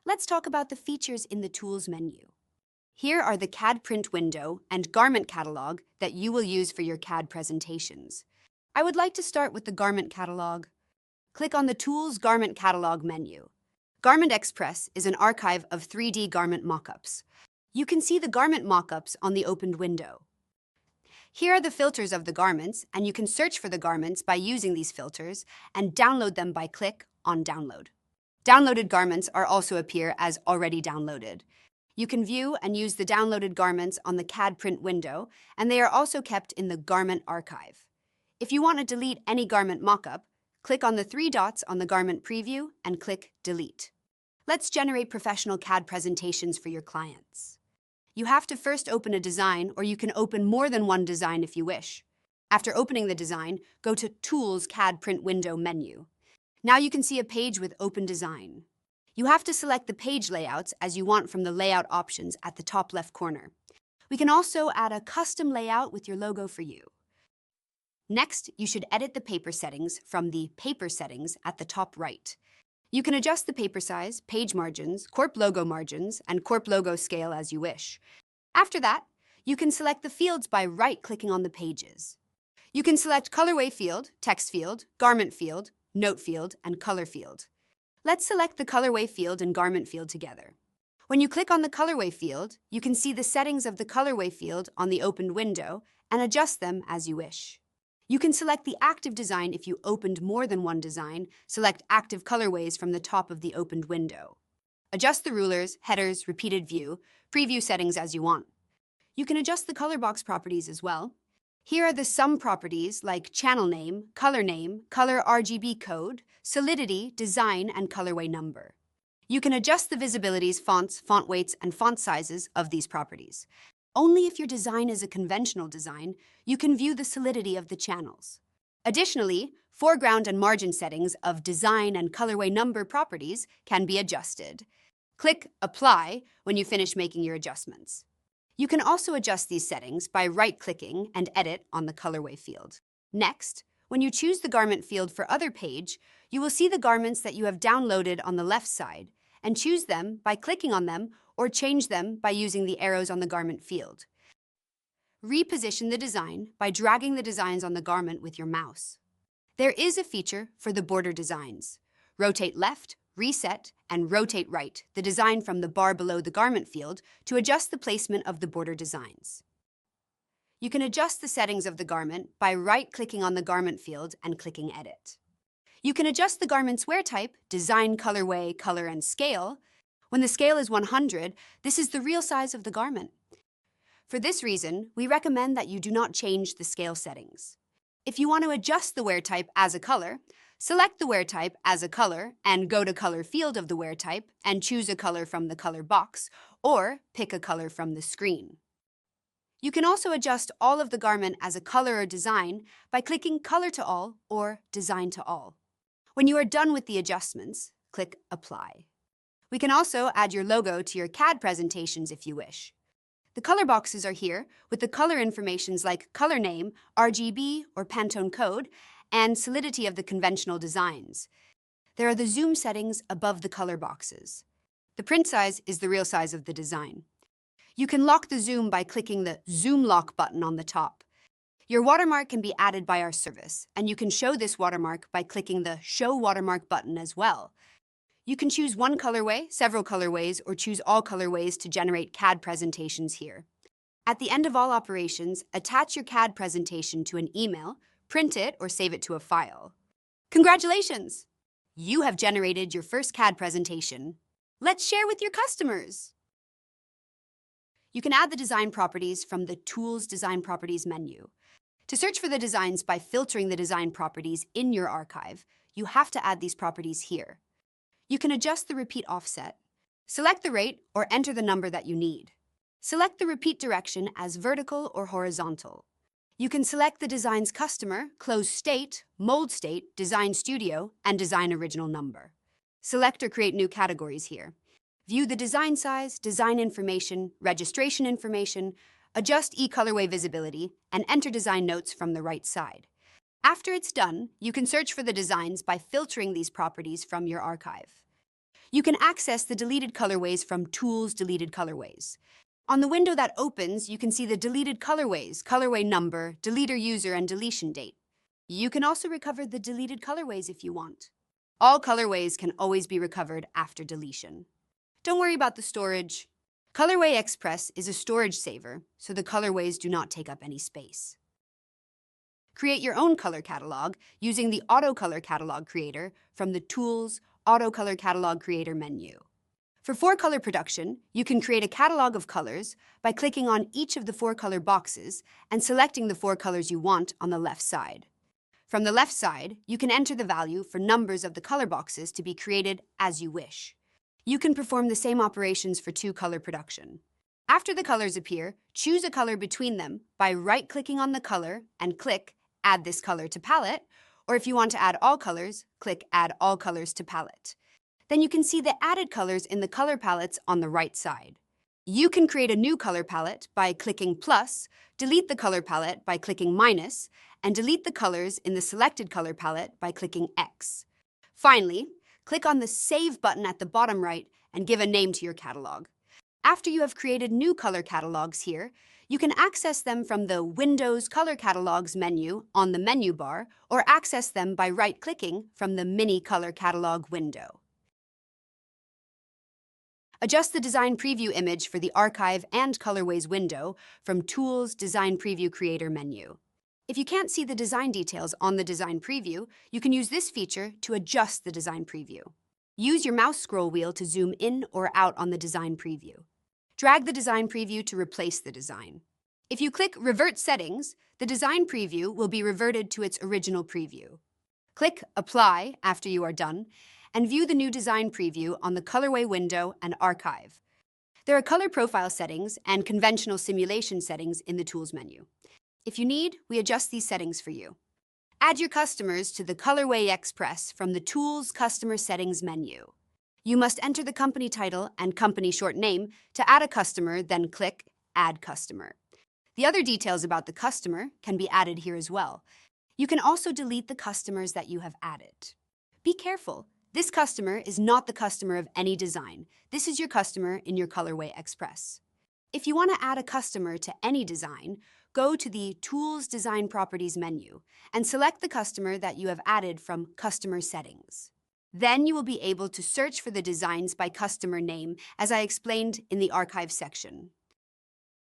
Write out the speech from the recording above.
let's talk about the features in the Tools menu. Here are the CAD Print Window and Garment Catalog that you will use for your CAD presentations. I would like to start with the Garment Catalog. Click on the Tools Garment Catalog menu. ColorwayXpress is an archive of 3D garment mockups. You can see the garment mockups on the opened window. Here are the filters of the garments, and you can search for the garments by using these filters and download them by click on Download. Downloaded garments also appear as already downloaded. You can view and use the downloaded garments on the CAD Print Window, and they are also kept in the Garment Archive. If you want to delete any garment mockup, click on the three dots on the garment preview and click Delete. Let's generate professional CAD presentations for your clients. You have to first open a design, or you can open more than one design if you wish. After opening the design, go to Tools CAD Print Window menu. Now you can see a page with Open Design. You have to select the page layouts as you want from the layout options at the top left corner. We can also add a custom layout with your logo for you. Next, you should edit the paper settings from the Paper Settings at the top right. You can adjust the paper size, page margins, corp logo margins, and corp logo scale as you wish. After that, you can select the fields by right-clicking on the pages. You can select Colorway field, Text field, Garment field, Note field, and Color field. Let's select the Colorway field and Garment field together. When you click on the Colorway field, you can see the settings of the Colorway field on the opened window and adjust them as you wish. You can select the active design if you opened more than one design. Select Active Colorways from the top of the opened window. Adjust the rulers, headers, repeated view, preview settings as you want. You can adjust the color box properties as well. Here are the some properties like channel name, color RGB code, solidity, design, and colorway number. You can adjust the visibilities, fonts, font weights, and font sizes of these properties. Only if your design is a conventional design, you can view the solidity of the channels. Additionally, foreground and margin settings of design and colorway number properties can be adjusted. Click Apply when you finish making your adjustments. You can also adjust these settings by right-clicking and edit on the colorway field. Next, when you choose the garment field for other page, you will see the garments that you have downloaded on the left side, and choose them by clicking on them or change them by using the arrows on the garment field. Reposition the design by dragging the designs on the garment with your mouse. There is a feature for the border designs. Rotate left, reset, and rotate right the design from the bar below the garment field to adjust the placement of the border designs. You can adjust the settings of the garment by right-clicking on the garment field and clicking Edit. You can adjust the garment's wear type, design, colorway, color, and scale. When the scale is 100, this is the real size of the garment. For this reason, we recommend that you do not change the scale settings. If you want to adjust the wear type as a color, select the wear type as a color and go to Color field of the wear type and choose a color from the color box, or pick a color from the screen. You can also adjust all of the garment as a color or design by clicking Color to All or Design to All. When you are done with the adjustments, click Apply. We can also add your logo to your CAD presentations if you wish. The color boxes are here with the color informations like color name, RGB or Pantone code, and solidity of the conventional designs. There are the zoom settings above the color boxes. The print size is the real size of the design. You can lock the zoom by clicking the Zoom Lock button on the top. Your watermark can be added by our service, and you can show this watermark by clicking the Show Watermark button as well. You can choose one colorway, several colorways, or choose all colorways to generate CAD presentations here. At the end of all operations, attach your CAD presentation to an email, print it, or save it to a file. Congratulations! You have generated your first CAD presentation. Let's share with your customers! You can add the design properties from the Tools Design Properties menu. To search for the designs by filtering the design properties in your archive, you have to add these properties here. You can adjust the repeat offset, select the rate, or enter the number that you need. Select the repeat direction as vertical or horizontal. You can select the design's customer, closed state, mold state, design studio, and design original number. Select or create new categories here. View the design size, design information, registration information, adjust e-colorway visibility, and enter design notes from the right side. After it's done, you can search for the designs by filtering these properties from your archive. You can access the deleted colorways from Tools, Deleted Colorways. On the window that opens, you can see the deleted colorways, colorway number, deleter user, and deletion date. You can also recover the deleted colorways if you want. All colorways can always be recovered after deletion. Don't worry about the storage. ColorwayXpress is a storage saver, so the colorways do not take up any space. Create your own color catalog using the Auto Color Catalog Creator from the Tools Auto Color Catalog Creator menu. For 4-color production, you can create a catalog of colors by clicking on each of the 4-color boxes and selecting the 4 colors you want on the left side. From the left side, you can enter the value for numbers of the color boxes to be created as you wish. You can perform the same operations for 2-color production. After the colors appear, choose a color between them by right-clicking on the color and click Add this color to palette, or if you want to add all colors, click Add all colors to palette. Then you can see the added colors in the color palettes on the right side. You can create a new color palette by clicking plus, delete the color palette by clicking minus, and delete the colors in the selected color palette by clicking X. Finally, click on the Save button at the bottom right and give a name to your catalog. After you have created new color catalogs here, you can access them from the Windows Color Catalogs menu on the menu bar or access them by right-clicking from the Mini Color Catalog window. Adjust the Design Preview image for the Archive and Colorways window from Tools Design Preview Creator menu. If you can't see the design details on the Design Preview, you can use this feature to adjust the Design Preview. Use your mouse scroll wheel to zoom in or out on the Design Preview. Drag the Design Preview to replace the design. If you click Revert Settings, the Design Preview will be reverted to its original preview. Click Apply after you are done, and view the new Design Preview on the Colorway window and Archive. There are color profile settings and conventional simulation settings in the Tools menu. If you need, we adjust these settings for you. Add your customers to the ColorwayXpress from the Tools Customer Settings menu. You must enter the company title and company short name to add a customer, then click Add Customer. The other details about the customer can be added here as well. You can also delete the customers that you have added. Be careful. This customer is not the customer of any design. This is your customer in your ColorwayXpress. If you want to add a customer to any design, go to the Tools Design Properties menu and select the customer that you have added from Customer Settings. Then you will be able to search for the designs by customer name, as I explained in the Archive section.